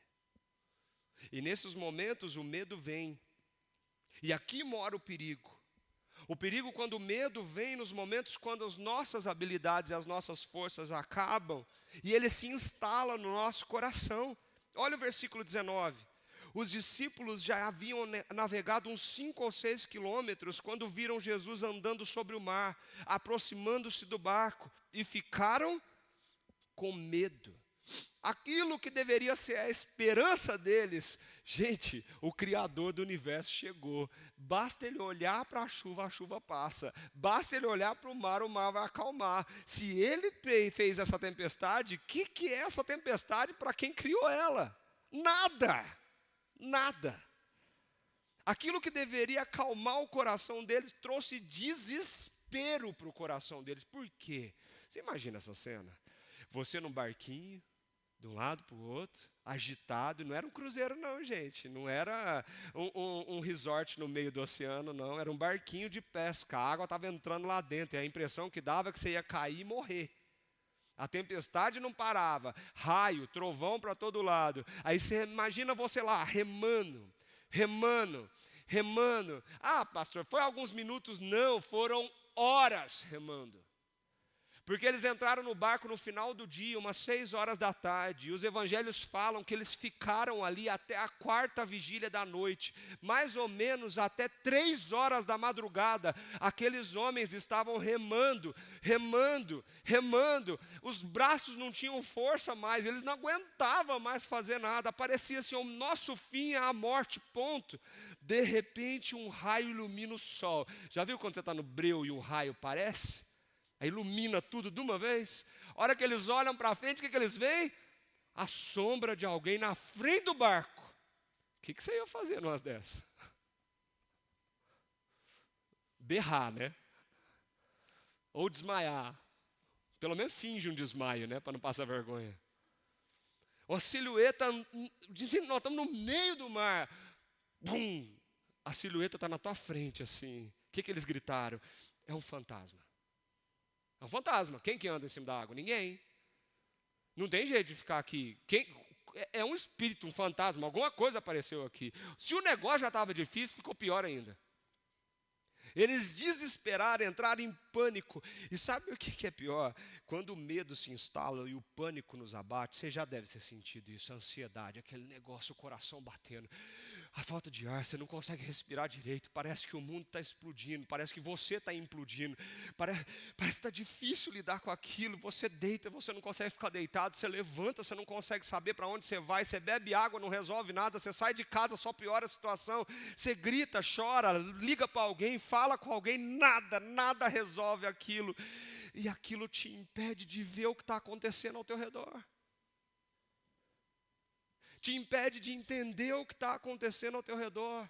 Speaker 1: E nesses momentos o medo vem. E aqui mora o perigo. O perigo quando o medo vem nos momentos quando as nossas habilidades e as nossas forças acabam e ele se instala no nosso coração. Olha o versículo 19. Os discípulos já haviam navegado uns 5 ou 6 quilômetros quando viram Jesus andando sobre o mar, aproximando-se do barco, e ficaram com medo. Aquilo que deveria ser a esperança deles, gente, o Criador do universo chegou. Basta ele olhar para a chuva passa. Basta ele olhar para o mar vai acalmar. Se ele fez essa tempestade, o que é essa tempestade para quem criou ela? Nada. Nada. Aquilo que deveria acalmar o coração deles trouxe desespero para o coração deles. Por quê? Você imagina essa cena? Você num barquinho, de um lado para o outro, agitado. Não era um cruzeiro não, gente. Não era um resort no meio do oceano, não. Era um barquinho de pesca. A água estava entrando lá dentro. E a impressão que dava é que você ia cair e morrer. A tempestade não parava, raio, trovão para todo lado. Aí você imagina você lá, remando, remando, remando. Ah, pastor, foi alguns minutos? Não, foram horas remando. Porque eles entraram no barco no final do dia, umas 6 horas da tarde, e os evangelhos falam que eles ficaram ali até a 4ª vigília da noite, mais ou menos até 3 horas da madrugada, aqueles homens estavam remando, remando, remando, os braços não tinham força mais, eles não aguentavam mais fazer nada, parecia assim, o nosso fim é a morte, ponto. De repente um raio ilumina o sol. Já viu quando você está no breu e um raio parece? Aí ilumina tudo de uma vez. A hora que eles olham para frente, o que eles veem? A sombra de alguém na frente do barco. O que você ia fazer numa dessas? Berrar, né? Ou desmaiar. Pelo menos finge um desmaio, né? Para não passar vergonha. Uma silhueta, nós estamos no meio do mar. Bum! A silhueta está na tua frente, assim. O que eles gritaram? É um fantasma. É um fantasma. Quem que anda em cima da água? Ninguém. Não tem jeito de ficar aqui. É um espírito, um fantasma, alguma coisa apareceu aqui. Se o negócio já estava difícil, ficou pior ainda. Eles desesperaram, entraram em pânico. E sabe o que é pior? Quando o medo se instala e o pânico nos abate, você já deve ter sentido isso, a ansiedade, aquele negócio, o coração batendo. A falta de ar, você não consegue respirar direito, parece que o mundo está explodindo, parece que você está implodindo, parece que está difícil lidar com aquilo, você deita, você não consegue ficar deitado, você levanta, você não consegue saber para onde você vai, você bebe água, não resolve nada, você sai de casa, só piora a situação, você grita, chora, liga para alguém, fala com alguém, nada resolve aquilo, e aquilo te impede de ver o que está acontecendo ao teu redor. Te impede de entender o que está acontecendo ao teu redor.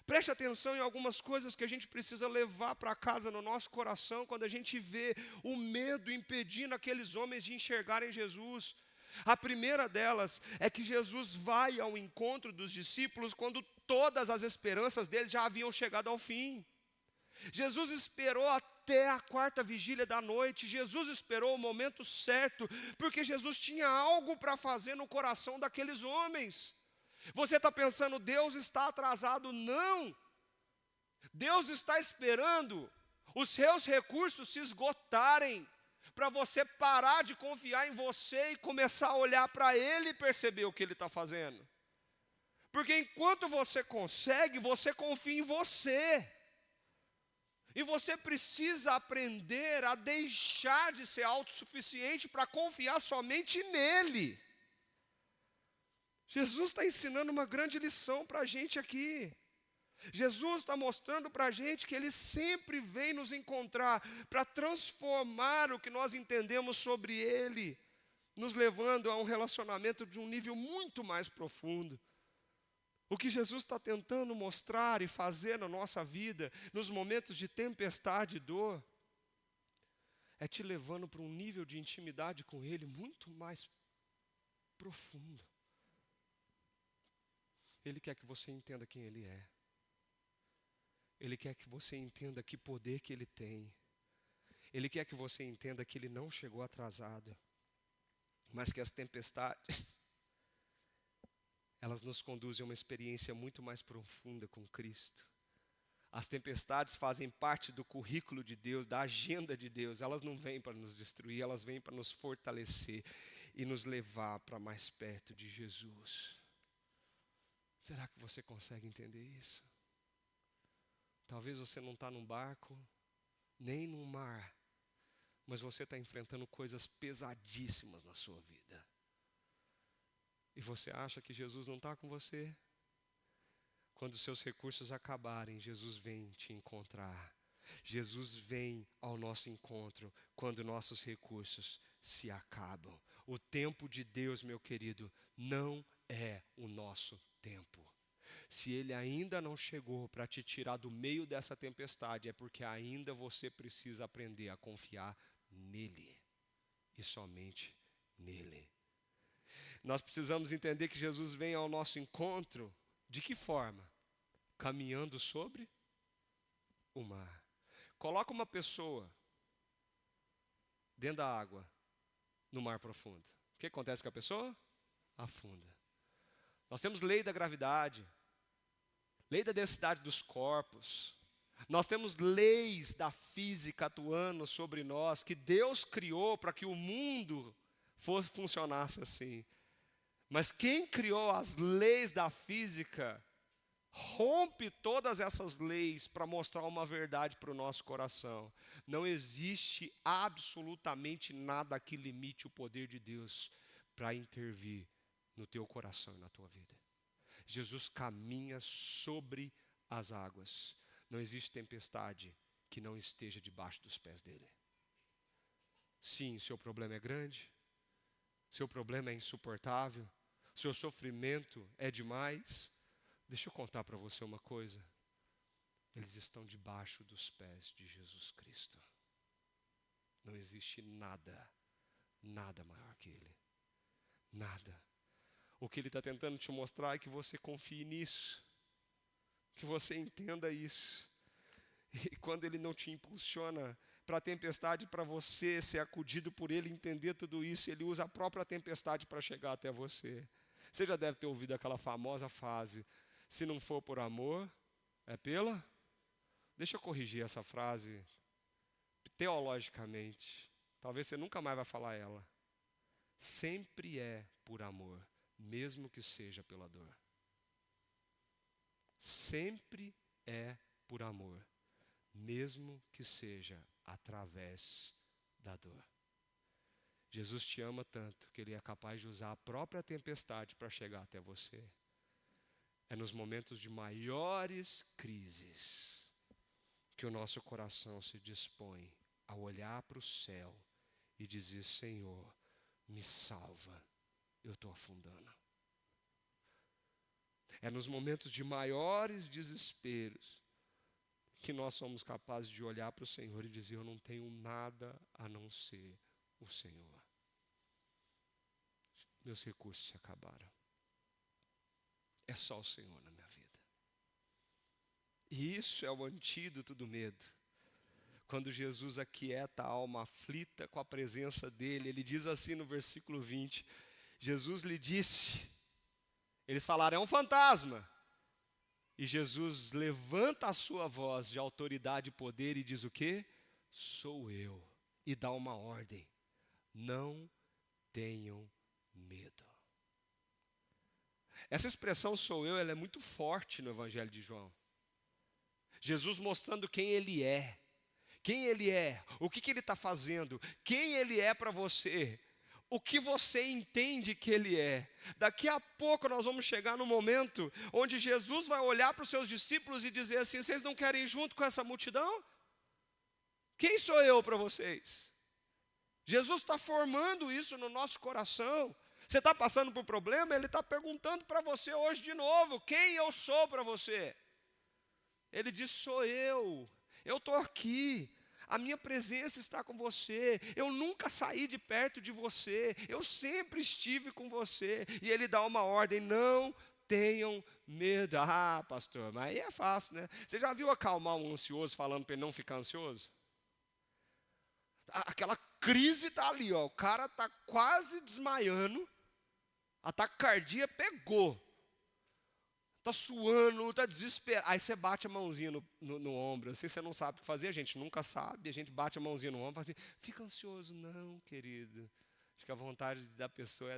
Speaker 1: Preste atenção em algumas coisas que a gente precisa levar para casa no nosso coração quando a gente vê o medo impedindo aqueles homens de enxergarem Jesus. A primeira delas é que Jesus vai ao encontro dos discípulos quando todas as esperanças deles já haviam chegado ao fim. Jesus esperou até a 4ª vigília da noite, Jesus esperou o momento certo, porque Jesus tinha algo para fazer no coração daqueles homens. Você está pensando, Deus está atrasado? Não, Deus está esperando os seus recursos se esgotarem, para você parar de confiar em você e começar a olhar para Ele e perceber o que Ele está fazendo. Porque enquanto você consegue, você confia em você. E você precisa aprender a deixar de ser autossuficiente para confiar somente nele. Jesus está ensinando uma grande lição para a gente aqui. Jesus está mostrando para a gente que Ele sempre vem nos encontrar para transformar o que nós entendemos sobre Ele, nos levando a um relacionamento de um nível muito mais profundo. O que Jesus está tentando mostrar e fazer na nossa vida, nos momentos de tempestade e dor, é te levando para um nível de intimidade com Ele muito mais profundo. Ele quer que você entenda quem Ele é. Ele quer que você entenda que poder que Ele tem. Ele quer que você entenda que Ele não chegou atrasado, mas que as tempestades elas nos conduzem a uma experiência muito mais profunda com Cristo. As tempestades fazem parte do currículo de Deus, da agenda de Deus. Elas não vêm para nos destruir, elas vêm para nos fortalecer e nos levar para mais perto de Jesus. Será que você consegue entender isso? Talvez você não está num barco, nem num mar, mas você está enfrentando coisas pesadíssimas na sua vida. E você acha que Jesus não está com você? Quando os seus recursos acabarem, Jesus vem te encontrar. Jesus vem ao nosso encontro quando nossos recursos se acabam. O tempo de Deus, meu querido, não é o nosso tempo. Se Ele ainda não chegou para te tirar do meio dessa tempestade, é porque ainda você precisa aprender a confiar nele. E somente nele. Nós precisamos entender que Jesus vem ao nosso encontro, de que forma? Caminhando sobre o mar. Coloca uma pessoa dentro da água no mar profundo. O que acontece com a pessoa? Afunda. Nós temos lei da gravidade, lei da densidade dos corpos. Nós temos leis da física atuando sobre nós, que Deus criou para que o mundo funcionasse assim. Mas quem criou as leis da física rompe todas essas leis para mostrar uma verdade para o nosso coração. Não existe absolutamente nada que limite o poder de Deus para intervir no teu coração e na tua vida. Jesus caminha sobre as águas. Não existe tempestade que não esteja debaixo dos pés dele. Sim, seu problema é grande, seu problema é insuportável, seu sofrimento é demais. Deixa eu contar para você uma coisa. Eles estão debaixo dos pés de Jesus Cristo. Não existe nada maior que Ele. Nada. O que Ele está tentando te mostrar é que você confie nisso. Que você entenda isso. E quando Ele não te impulsiona para a tempestade, para você ser acudido por Ele, entender tudo isso, Ele usa a própria tempestade para chegar até você. Você já deve ter ouvido aquela famosa frase: se não for por amor, é pela? Deixa eu corrigir essa frase teologicamente. Talvez você nunca mais vai falar ela. Sempre é por amor, mesmo que seja pela dor. Sempre é por amor, mesmo que seja através da dor. Jesus te ama tanto que Ele é capaz de usar a própria tempestade para chegar até você. É nos momentos de maiores crises que o nosso coração se dispõe a olhar para o céu e dizer: Senhor, me salva, eu estou afundando. É nos momentos de maiores desesperos que nós somos capazes de olhar para o Senhor e dizer: eu não tenho nada a não ser o Senhor. Meus recursos se acabaram. É só o Senhor na minha vida. E isso é o antídoto do medo. Quando Jesus aquieta a alma aflita com a presença dEle, Ele diz assim no versículo 20, Jesus lhe disse, eles falaram: é um fantasma. E Jesus levanta a sua voz de autoridade e poder e diz o quê? Sou eu. E dá uma ordem: não tenham medo. Essa expressão sou eu, ela é muito forte no Evangelho de João. Jesus mostrando quem Ele é. Quem Ele é, o que Ele está fazendo, quem Ele é para você, o que você entende que Ele é. Daqui a pouco nós vamos chegar no momento onde Jesus vai olhar para os seus discípulos e dizer assim: vocês não querem ir junto com essa multidão? Quem sou eu para vocês? Jesus está formando isso no nosso coração. Você está passando por problema, Ele está perguntando para você hoje de novo: quem eu sou para você? Ele diz: sou eu estou aqui, a minha presença está com você, eu nunca saí de perto de você, eu sempre estive com você. E Ele dá uma ordem: não tenham medo. Ah, pastor, mas aí é fácil, né? Você já viu acalmar um ansioso falando para ele não ficar ansioso? Aquela crise está ali, ó, o cara está quase desmaiando, a taquicardia pegou. Está suando, está desesperado. Aí você bate a mãozinha no ombro. Assim você não sabe o que fazer, a gente nunca sabe. A gente bate a mãozinha no ombro e fala assim: fica ansioso. Não, querido. Acho que a vontade da pessoa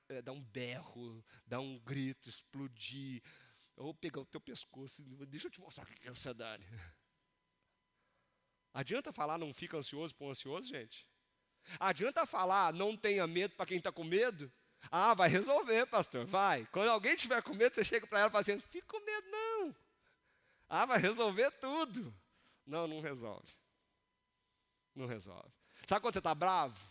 Speaker 1: é dar um berro, dar um grito, explodir. Ou pegar o teu pescoço e deixa eu te mostrar o que é ansiedade. Adianta falar não fica ansioso para o ansioso, gente? Adianta falar não tenha medo para quem está com medo? Ah, vai resolver, pastor, vai. Quando alguém tiver com medo, você chega para ela e fala assim: fica com medo não. Ah, vai resolver tudo. Não, não resolve. Não resolve. Sabe quando você está bravo?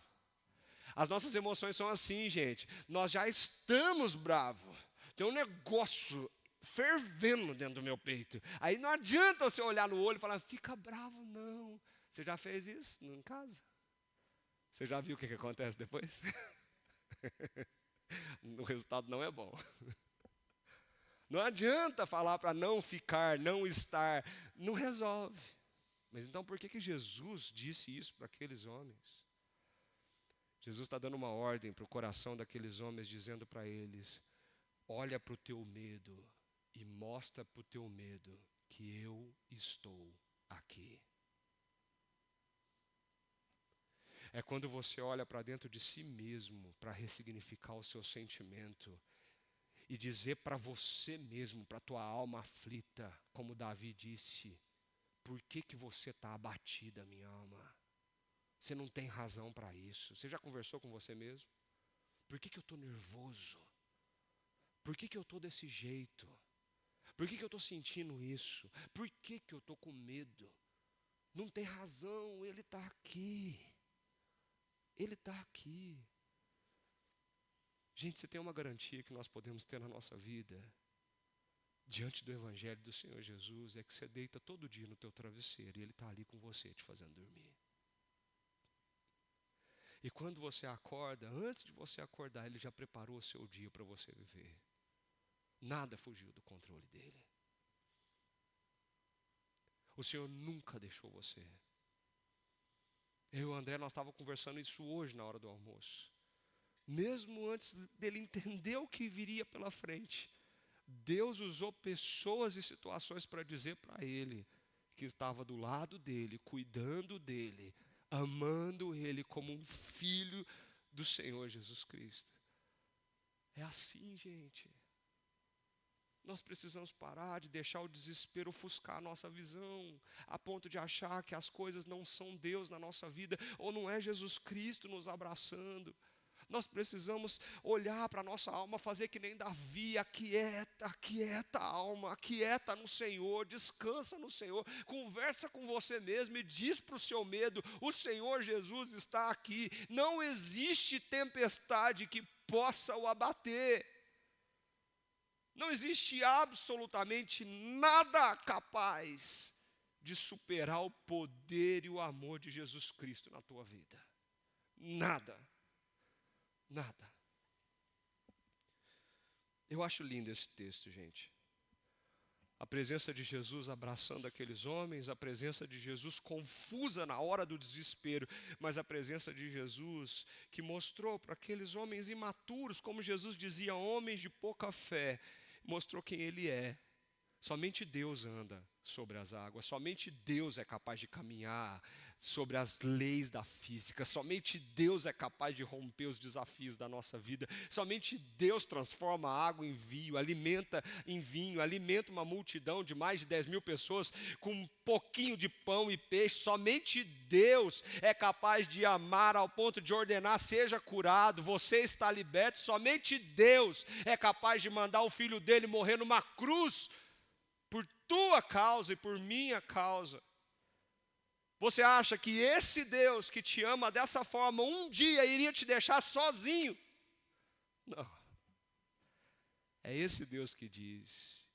Speaker 1: As nossas emoções são assim, gente. Nós já estamos bravos. Tem um negócio fervendo dentro do meu peito. Aí não adianta você olhar no olho e falar: fica bravo não. Você já fez isso em casa? Você já viu o que acontece depois? O resultado não é bom. Não adianta falar para não ficar, não estar, não resolve. Mas então por que Jesus disse isso para aqueles homens? Jesus está dando uma ordem para o coração daqueles homens, dizendo para eles: olha para o teu medo e mostra para o teu medo que eu estou aqui. É quando você olha para dentro de si mesmo para ressignificar o seu sentimento e dizer para você mesmo, para a tua alma aflita, como Davi disse: por que você está abatida, minha alma? Você não tem razão para isso. Você já conversou com você mesmo? Por que eu estou nervoso? Por que eu estou desse jeito? Por que eu estou sentindo isso? Por que eu estou com medo? Não tem razão, Ele está aqui. Ele está aqui. Gente, você tem uma garantia que nós podemos ter na nossa vida, diante do Evangelho do Senhor Jesus, é que você deita todo dia no teu travesseiro e Ele está ali com você, te fazendo dormir. E quando você acorda, antes de você acordar, Ele já preparou o seu dia para você viver. Nada fugiu do controle dEle. O Senhor nunca deixou você. Eu e o André, nós estávamos conversando isso hoje na hora do almoço. Mesmo antes dele entender o que viria pela frente, Deus usou pessoas e situações para dizer para ele que estava do lado dele, cuidando dele, amando ele como um filho do Senhor Jesus Cristo. É assim, gente. Nós precisamos parar de deixar o desespero ofuscar a nossa visão, a ponto de achar que as coisas não são Deus na nossa vida, ou não é Jesus Cristo nos abraçando. Nós precisamos olhar para a nossa alma, fazer que nem Davi, aquieta a alma, aquieta no Senhor, descansa no Senhor, conversa com você mesmo e diz para o seu medo: o Senhor Jesus está aqui, não existe tempestade que possa o abater. Não existe absolutamente nada capaz de superar o poder e o amor de Jesus Cristo na tua vida. Nada. Nada. Eu acho lindo esse texto, gente. A presença de Jesus abraçando aqueles homens, a presença de Jesus confusa na hora do desespero, mas a presença de Jesus que mostrou para aqueles homens imaturos, como Jesus dizia, homens de pouca fé, mostrou quem Ele é. Somente Deus anda sobre as águas, somente Deus é capaz de caminhar sobre as leis da física, somente Deus é capaz de romper os desafios da nossa vida, somente Deus transforma a água em vinho, alimenta uma multidão de mais de 10.000 pessoas com um pouquinho de pão e peixe. Somente Deus é capaz de amar ao ponto de ordenar: seja curado, você está liberto. Somente Deus é capaz de mandar o Filho dele morrer numa cruz por tua causa e por minha causa. Você acha que esse Deus que te ama dessa forma, um dia iria te deixar sozinho? Não. É esse Deus que diz: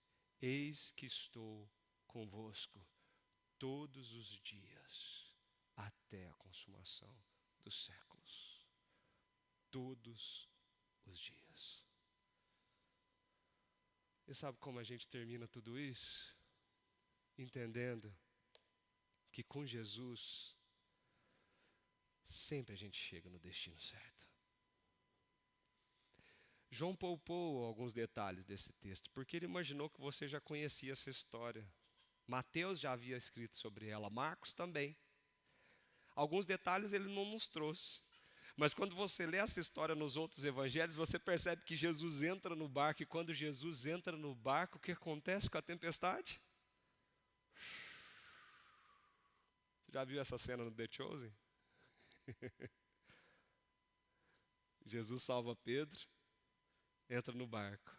Speaker 1: eis que estou convosco todos os dias, até a consumação dos séculos. Todos os dias. E sabe como a gente termina tudo isso? Entendendo que com Jesus, sempre a gente chega no destino certo. João poupou alguns detalhes desse texto, porque ele imaginou que você já conhecia essa história. Mateus já havia escrito sobre ela, Marcos também. Alguns detalhes ele não nos trouxe. Mas quando você lê essa história nos outros evangelhos, você percebe que Jesus entra no barco, e quando Jesus entra no barco, o que acontece com a tempestade? Já viu essa cena no The Chosen? Jesus salva Pedro, entra no barco.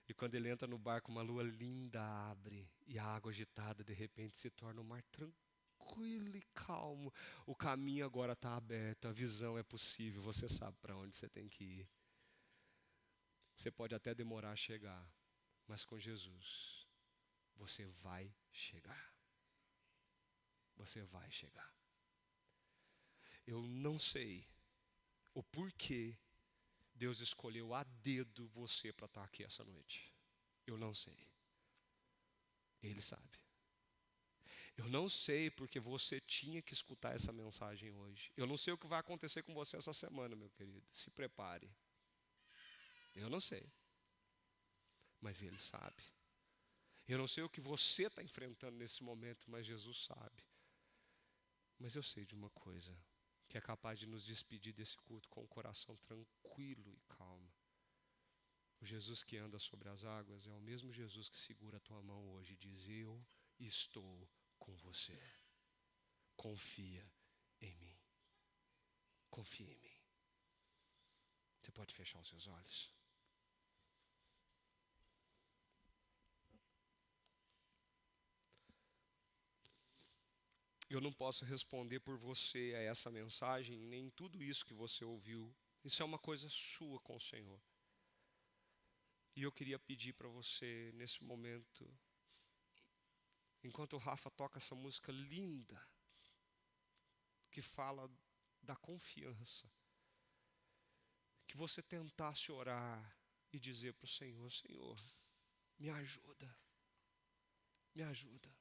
Speaker 1: E quando ele entra no barco, uma lua linda abre, e a água agitada de repente se torna um mar tranquilo e calmo. O caminho agora está aberto, a visão é possível, você sabe para onde você tem que ir. Você pode até demorar a chegar, mas com Jesus, você vai chegar. Você vai chegar. Eu não sei o porquê Deus escolheu a dedo você para estar aqui essa noite. Eu não sei. Ele sabe. Eu não sei porque você tinha que escutar essa mensagem hoje. Eu não sei o que vai acontecer com você essa semana, meu querido. Se prepare. Eu não sei. Mas Ele sabe. Eu não sei o que você está enfrentando nesse momento, mas Jesus sabe. Mas eu sei de uma coisa, que é capaz de nos despedir desse culto com o coração tranquilo e calmo. O Jesus que anda sobre as águas é o mesmo Jesus que segura a tua mão hoje e diz: eu estou com você. Confia em mim. Confia em mim. Você pode fechar os seus olhos? Eu não posso responder por você a essa mensagem, nem tudo isso que você ouviu. Isso é uma coisa sua com o Senhor. E eu queria pedir para você, nesse momento, enquanto o Rafa toca essa música linda, que fala da confiança, que você tentasse orar e dizer para o Senhor: Senhor, me ajuda, me ajuda.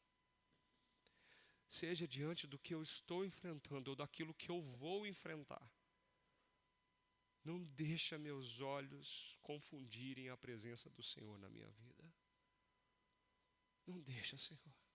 Speaker 1: Seja diante do que eu estou enfrentando ou daquilo que eu vou enfrentar. Não deixa meus olhos confundirem a presença do Senhor na minha vida. Não deixa, Senhor.